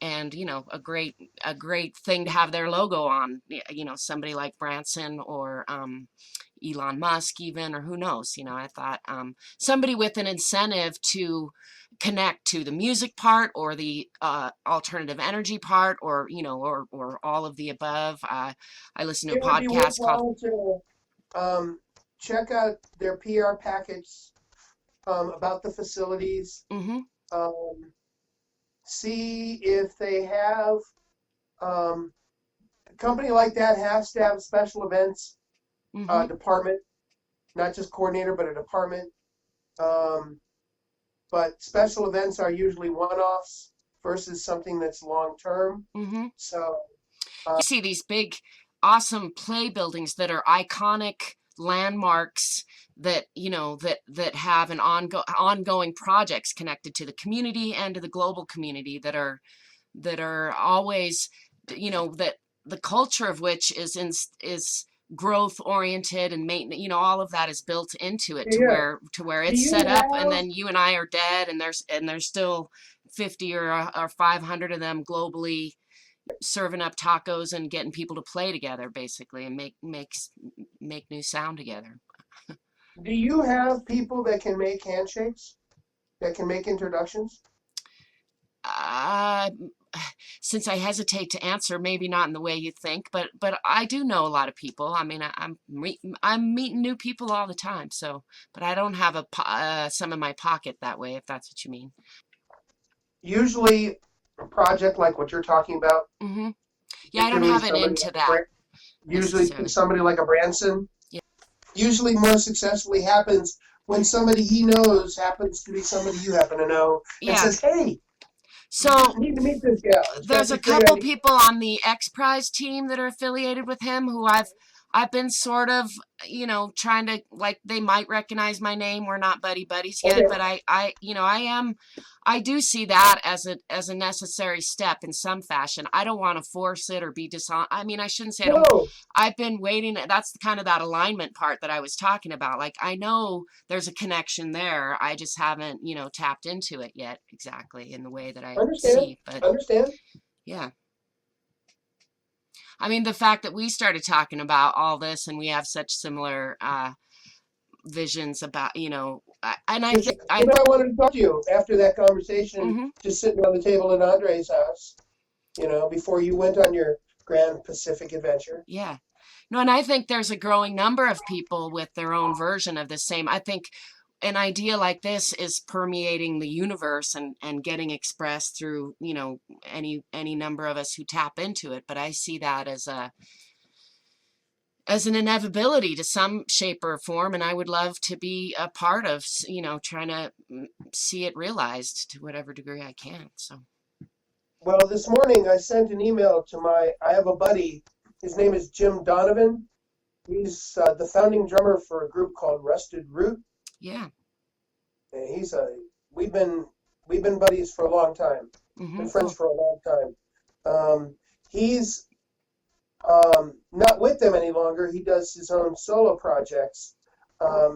a great thing to have their logo on, somebody like Branson, or Elon Musk even, or who knows. I thought somebody with an incentive to connect to the music part, or the alternative energy part, or all of the above. I listen to a It would be podcast called. worthwhile to check out their PR package about the facilities. Mm-hmm. Um, See if they have a company like that has to have a special events Mm-hmm. department, not just coordinator, but a department. But special events are usually one-offs versus something that's long-term. Mm-hmm. So You see these big, awesome play buildings that are iconic landmarks, that that have an ongoing projects connected to the community and to the global community, that are always, that the culture of which is growth oriented and maintenance, all of that is built into it, to yeah, where do it's you set up, and have then you and I are dead, and there's still 50 or 500 of them globally, serving up tacos and getting people to play together, basically, and make new sound together. do you have people that can make handshakes, that can make introductions? Uh, since I hesitate to answer, maybe not in the way you think, but I do know a lot of people. I mean, I'm meeting new people all the time. So, but I don't have some in my pocket that way, if that's what you mean. Usually, a project like what you're talking about, Mm-hmm. Yeah, I don't usually have an somebody into like that usually necessarily. somebody like a Branson Yeah. usually more successfully happens when somebody he knows happens to be somebody you happen to know and Yeah. says, "Hey, So you need to meet this gal. It's got there's a this great couple idea." people on the X Prize team that are affiliated with him, who I've been sort of, trying to, like, they might recognize my name. We're not buddies yet, but Okay. I do see that as a necessary step in some fashion. I don't want to force it or be dishonest. I mean, I shouldn't say I don't. No, I've been waiting. That's kind of that alignment part that I was talking about. Like, I know there's a connection there. I just haven't, tapped into it yet exactly in the way that I understand, see. But understand. yeah. I mean, the fact that we started talking about all this and we have such similar visions about, and I Because think you know, I wanted to talk to you after that conversation, mhm, just sitting on the table in Andre's house. You know, before you went on your Grand Pacific adventure. yeah. No, and I think there's a growing number of people with their own version of the same. I think an idea like this is permeating the universe and getting expressed through, any number of us who tap into it. But I see that as an inevitability to some shape or form, and I would love to be a part of, trying to see it realized to whatever degree I can. So, Well, this morning I sent an email to I have a buddy. His name is Jim Donovan. He's the founding drummer for a group called Rusted Root. yeah. And we've been we've been buddies for a long time. Been friends Cool. for a long time. He's not with them any longer. He does his own solo projects.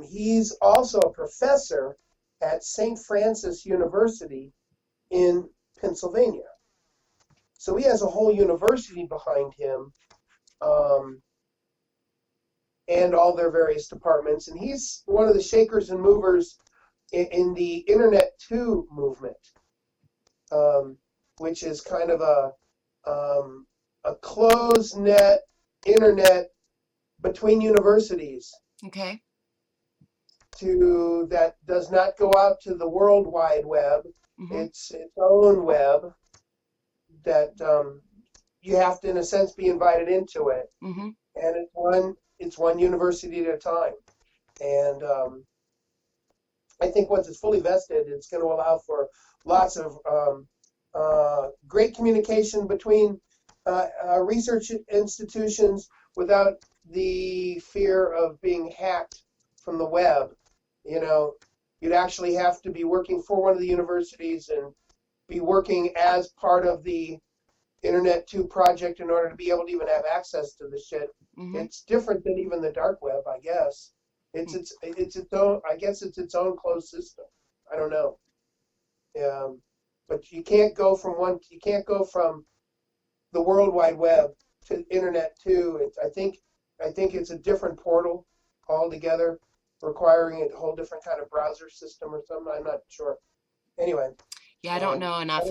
He's also a professor at St. Francis University in Pennsylvania. So he has a whole university behind him, um, and all their various departments. And he's one of the shakers and movers in the Internet 2 movement, um, which is kind of a closed net internet between universities Okay. that does not go out to the World Wide Web. Hmm. It's its own web that you have to, in a sense, be invited into it, Hmm. and it's one university at a time. And I think once it's fully vested, it's going to allow for lots of great communication between research institutions without the fear of being hacked from the web. You know, you'd actually have to be working for one of the universities and be working as part of the Internet 2 project in order to be able to even have access to the shit. Hmm. It's different than even the dark web, I guess. It's its own. I guess it's its own closed system. I don't know. But you can't go from one. You can't go from the World Wide Web to Internet 2. I think it's a different portal altogether, requiring a whole different kind of browser system or something. I'm not sure. Anyway, Yeah, I don't um, know I, enough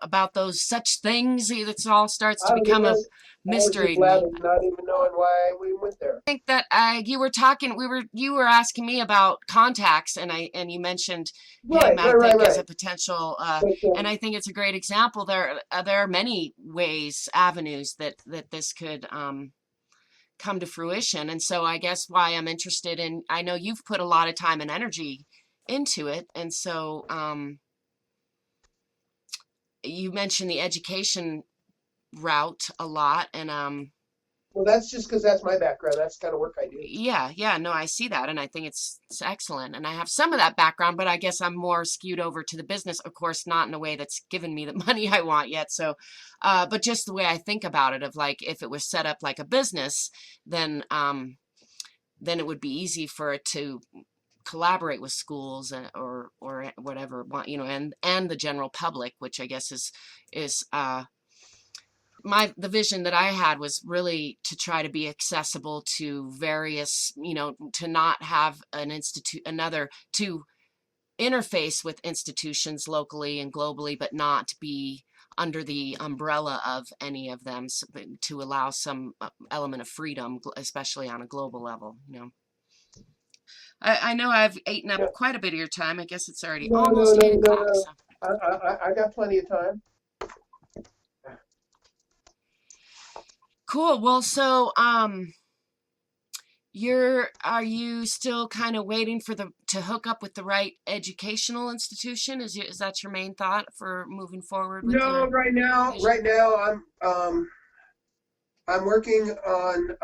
about those such things. It all starts to I don't become a either. I was mystery just to me. laughing, not even knowing why we went there. Think that you were asking me about contacts, and you mentioned him, Right, I right, right, think, as a right. potential, But and I think it's a great example. There are many ways, avenues that this could come to fruition. And so I guess why I'm interested in, I know you've put a lot of time and energy into it, and so you mentioned the education route a lot, and well, that's just because that's my background. That's the kind of work I do. yeah, no, I see that, and I think it's excellent. And I have some of that background, but I guess I'm more skewed over to the business, of course, not in a way that's given me the money I want yet. So, but just the way I think about it, of like if it was set up like a business, then it would be easy for it to collaborate with schools or whatever, and the general public, which I guess is the vision that I had was really to try to be accessible to various, to not have to interface with institutions locally and globally, but not be under the umbrella of any of them, so, to allow some element of freedom, especially on a global level. I know I've eaten up Yeah. quite a bit of your time. I guess it's already No, no, almost no, 8 o'clock. no, So no. I got plenty of time. cool. Well, so are you still kind of waiting for to hook up with the right educational institution? Is that your main thought for moving forward with No, your right now, vision? I'm working on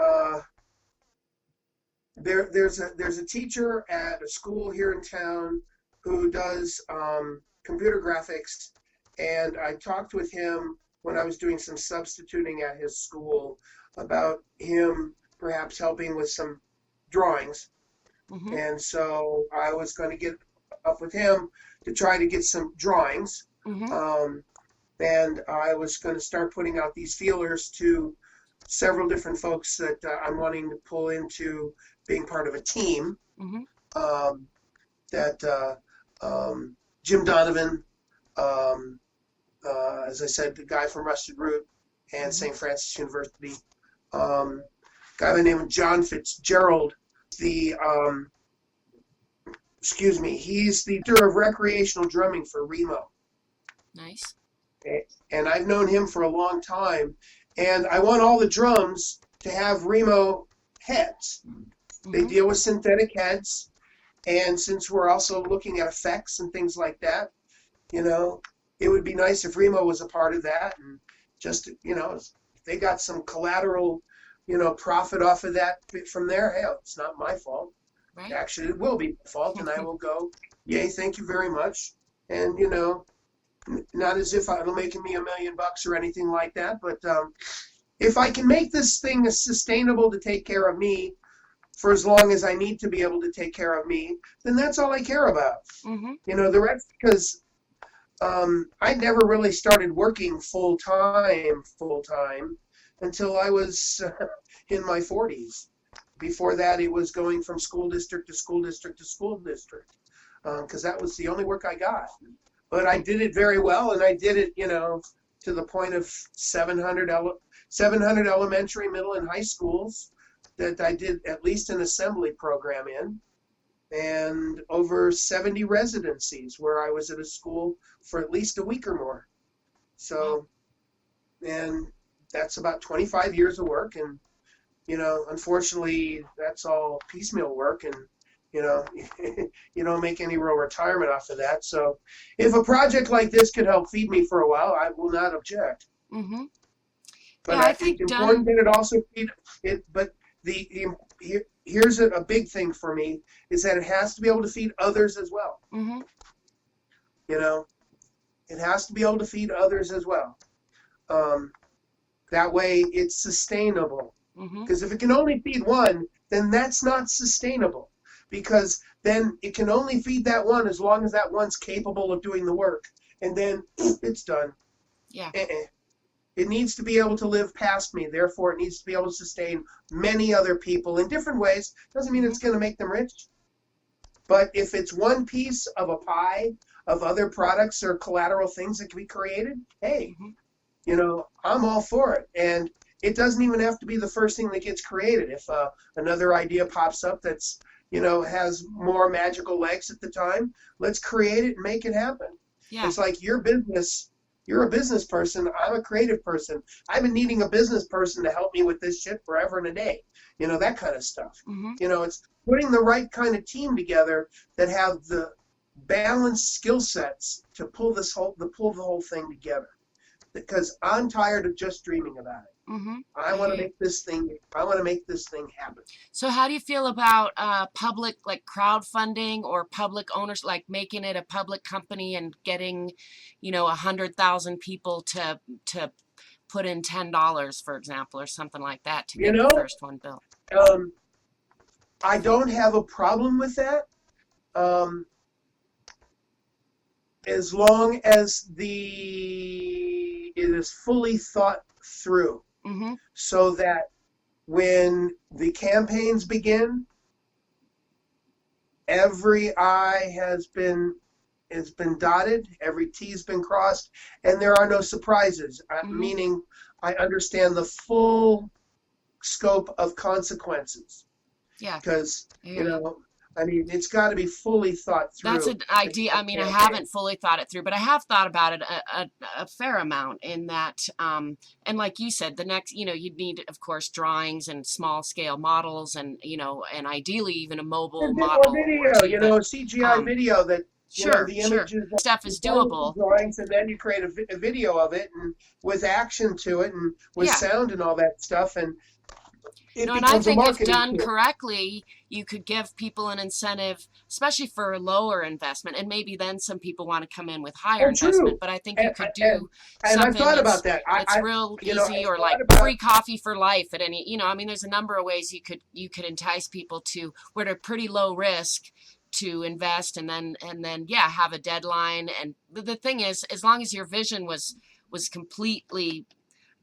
there's a teacher at a school here in town who does computer graphics, and I talked with him when I was doing some substituting at his school about him perhaps helping with some drawings. Mm-hmm. And so I was going to get up with him to try to get some drawings. Mm-hmm. And I was going to start putting out these feelers to several different folks that I'm wanting to pull into being part of a team. Mm-hmm. Jim Donovan, as I said, the guy from Rusted Root and Mm-hmm. St. Francis University, guy by the name of John Fitzgerald, he's the director of recreational drumming for Remo. Nice. And I've known him for a long time, and I want all the drums to have Remo heads. Mm-hmm. They deal with synthetic heads, and since we're also looking at effects and things like that, it would be nice if Remo was a part of that, and just, if they got some collateral, profit off of that from there, hey, it's not my fault. Right. Actually, it will be my fault, and I will go, yay, thank you very much. And, not as if it'll make me $1 million or anything like that, but if I can make this thing sustainable to take care of me for as long as I need to be able to take care of me, then that's all I care about. Mm-hmm. The rest, because I never really started working full time until I was in my 40s. Before that, it was going from school district to school district to school district, because that was the only work I got. But I did it very well, and I did it, to the point of 700 elementary, middle, and high schools that I did at least an assembly program in, and over 70 residencies where I was at a school for at least a week or more. So, and that's about 25 years of work, and unfortunately, that's all piecemeal work, and you don't make any real retirement off of that. So if a project like this could help feed me for a while, I will not object. Mm-hmm. But I think it's important that it also feed it. But here's a big thing for me is that it has to be able to feed others as well. Mm-hmm. It has to be able to feed others as well. That way it's sustainable. Because if it can only feed one, then that's not sustainable. Because then it can only feed that one as long as that one's capable of doing the work. And then it's done. Yeah. It needs to be able to live past me. Therefore, it needs to be able to sustain many other people in different ways. Doesn't mean it's going to make them rich. But if it's one piece of a pie of other products or collateral things that can be created, hey, I'm all for it. And it doesn't even have to be the first thing that gets created. If another idea pops up that's has more magical legs at the time, let's create it and make it happen. Yeah. It's like your business, you're a business person, I'm a creative person. I've been needing a business person to help me with this shit forever and a day. That kind of stuff. Mm-hmm. It's putting the right kind of team together that have the balanced skill sets to pull the whole thing together. Because I'm tired of just dreaming about it. Mm-hmm. I want to make this thing happen. So how do you feel about public, like crowdfunding or public owners, like making it a public company and getting, 100,000 people to put in $10, for example, or something like that to get the first one built? I don't have a problem with that, as long as it is fully thought through. Mm-hmm. So that when the campaigns begin, every I has been dotted, every T's been crossed, and there are no surprises. Mm-hmm. Meaning, I understand the full scope of consequences. Yeah. Because it's got to be fully thought through. That's an idea. I mean, I haven't fully thought it through, but I have thought about it a fair amount in that, and like you said, the next, you'd need, of course, drawings and small scale models and, and ideally even a mobile model. Video, CGI video that, the images stuff is doable. Drawings, and then you create a video of it and with action to it and with sound and all that stuff. And it No, and I becomes a think if marketing done tool. correctly, you could give people an incentive, especially for lower investment. And maybe then some people want to come in with higher Oh, investment. true. But I think you And could and do and I've something thought that's about that. that's real I easy, or thought like about. free coffee for life at any, I mean, there's a number of ways you could entice people to where they're pretty low risk to invest, and then yeah, have a deadline. And the thing is, as long as your vision was completely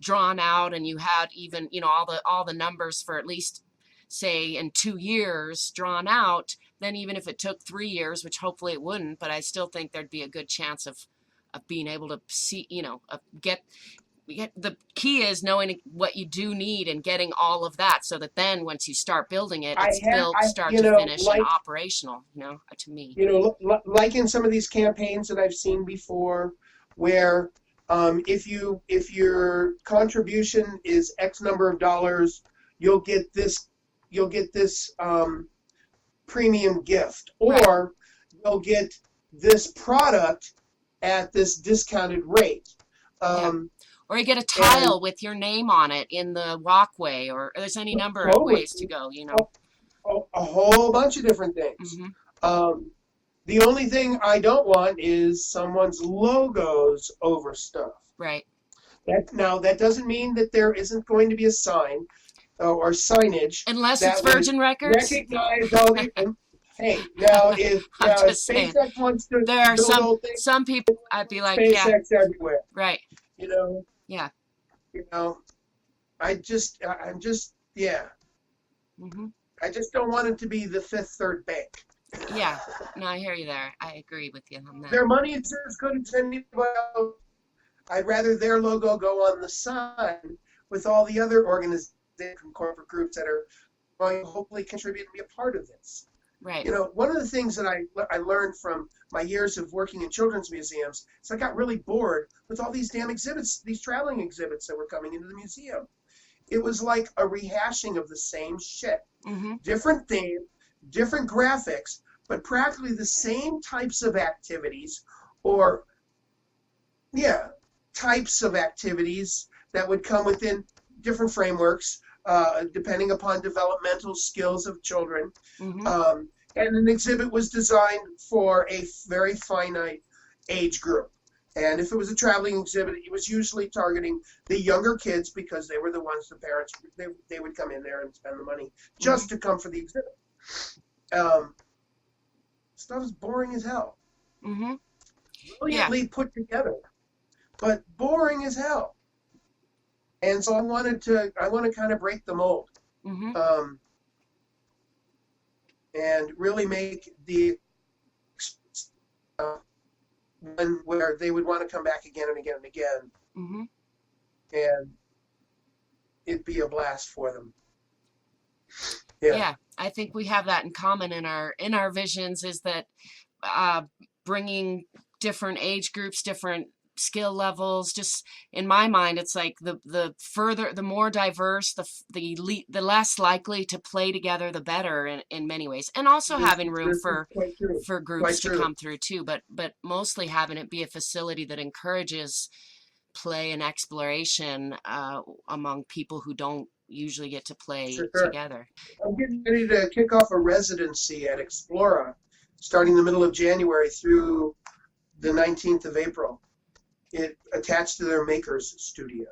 drawn out, and you had even, all the numbers for at least say in 2 years drawn out, then even if it took 3 years, which hopefully it wouldn't, but I still think there'd be a good chance of being able to see, get the key is knowing what you do need and getting all of that, so that then once you start building it, it's built start to finish and operational, to me. Like in some of these campaigns that I've seen before, where if your contribution is X number of dollars, you'll get this premium gift, Right. or you'll get this product at this discounted rate. Yeah. Or you get a And tile with your name on it in the walkway, or there's any number of totally, ways to go. a whole bunch of different things. Hmm. Um, the only thing I don't want is someone's logos over stuff. Right. That doesn't mean that there isn't going to be a sign or signage Unless it's that would Virgin Records. recognize all the. Hey, now I'm if just saying. SpaceX wants to There are build some whole thing, some people I'd be like, yeah, SpaceX everywhere. right. You know, Yeah. you know. I'm just, yeah. Hmm. I just don't want it to be the Fifth Third Bank. Yeah. No, I hear you there. I agree with you on that. Their money is as good as anybody else. I'd rather their logo go on the sign with all the other organizations and corporate groups that are going to hopefully contribute and be a part of this. Right. One of the things that I learned from my years of working in children's museums is I got really bored with all these damn exhibits, these traveling exhibits that were coming into the museum. It was like a rehashing of the same shit. Hmm. Different theme, different graphics, but practically the same types of activities, or, yeah, types of activities that would come within different frameworks, depending upon developmental skills of children. Hmm. And an exhibit was designed for a very finite age group. And if it was a traveling exhibit, it was usually targeting the younger kids, because they were the ones, the parents, they would come in there and spend the money just to come for the exhibit. Stuff is boring as hell. Hmm. Brilliantly put together, but boring as hell. And so I want to kind of break the mold, Hmm. and really make the one where they would want to come back again and again and again, Hmm. and it'd be a blast for them. Yeah. Yeah, I think we have that in common in our visions, is that uh, bringing different age groups, different skill levels. Just in my mind, it's like the more diverse, the less likely to play together, the better in many ways. And also having room This is quite true. for groups Quite to true. come through too, but mostly having it be a facility that encourages play and exploration among people who don't usually get to play Sure. together. I'm getting ready to kick off a residency at Explora, starting the middle of January through the 19th of April. It attached to their makers studio.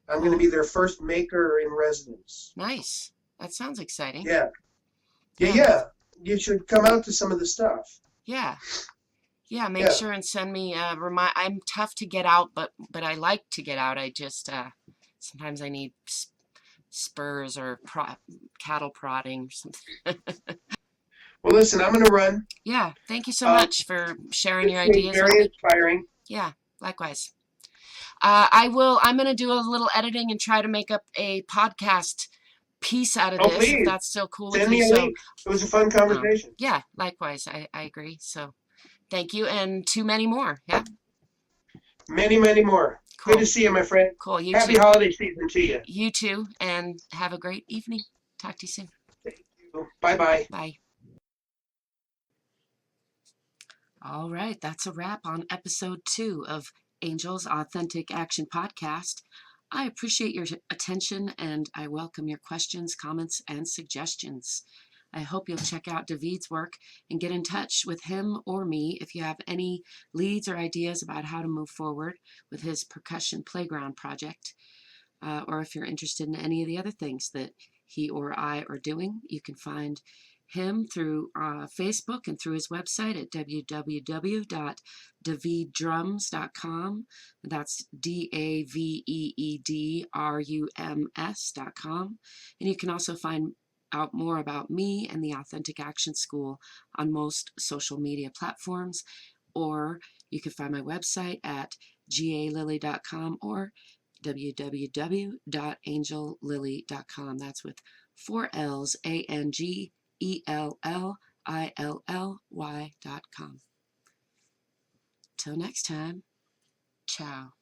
I'm going to be their first maker in residence. Nice. That sounds exciting. Yeah. Yeah. You should come out to some of the stuff. Yeah. Yeah, make sure and send me I'm tough to get out, but I like to get out. I just sometimes I need spurs or cattle prodding or something. Well, listen, I'm going to run. Yeah, thank you so much for sharing your It's been ideas with very me. inspiring. Yeah, likewise. I'm going to do a little editing and try to make up a podcast piece out of this, please. if that's still cool Send with you. me a link. It was a fun conversation. Yeah, likewise. I agree. So thank you, and too many more. Yeah. Many, many more. Cool. Good to see you, my friend. Cool. You Happy too. holiday season to you. You too, and have a great evening. Talk to you soon. Thank you. Bye-bye. Bye. All right, that's a wrap on episode 2 of Angel's Authentic Action Podcast. I appreciate your attention, and I welcome your questions, comments, and suggestions. I hope you'll check out Daveed's work and get in touch with him or me if you have any leads or ideas about how to move forward with his Percussion Playground Project, or if you're interested in any of the other things that he or I are doing. You can find him through Facebook and through his website at www.daveeddrums.com. That's DAVEEDRUMS.com. And you can also find out more about me and the Authentic Action School on most social media platforms, or you can find my website at galily.com or www.angellily.com. That's with 4 L's, ANGELLILLY.com. Till next time, ciao.